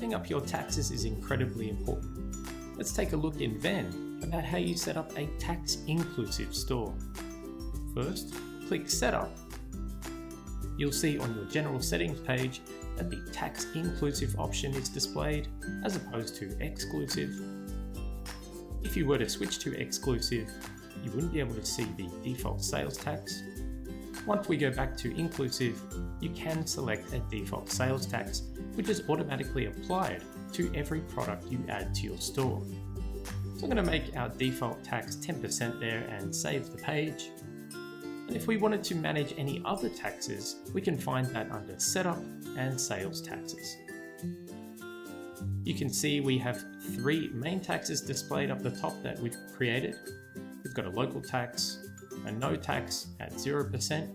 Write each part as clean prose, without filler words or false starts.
Setting up your taxes is incredibly important. Let's take a look in Vend about how you set up a tax-inclusive store. First, click Setup. You'll see on your General Settings page that the tax-inclusive option is displayed as opposed to exclusive. If you were to switch to exclusive, you wouldn't be able to see the default sales tax. Once we go back to inclusive, you can select a default sales tax, which is automatically applied to every product you add to your store. So I'm going to make our default tax 10% there and save the page. And if we wanted to manage any other taxes, we can find that under Setup and Sales Taxes. You can see we have 3 main taxes displayed up the top that we've created. We've got a local tax, a no tax at 0%,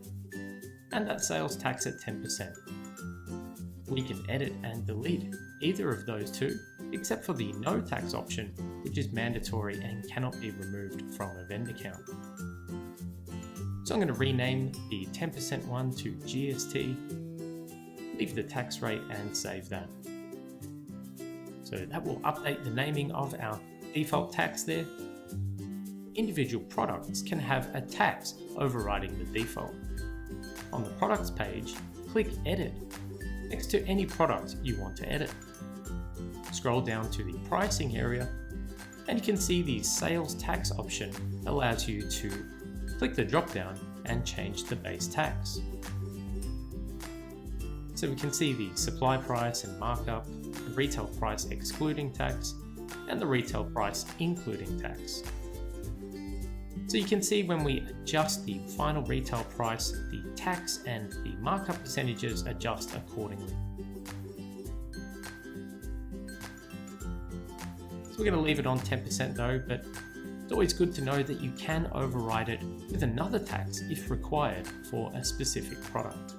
and that sales tax at 10%. We can edit and delete either of those two, except for the no tax option, which is mandatory and cannot be removed from a Vend account. So I'm going to rename the 10% one to GST, leave the tax rate and save that. So that will update the naming of our default tax there. Individual products can have a tax overriding the default. On the products page, click Edit next to any product you want to edit. Scroll down to the pricing area and you can see the sales tax option allows you to click the drop down and change the base tax. So we can see the supply price and markup, the retail price excluding tax, and the retail price including tax. So you can see when we adjust the final retail price, the tax and the markup percentages adjust accordingly. So we're going to leave it on 10% though, but it's always good to know that you can override it with another tax if required for a specific product.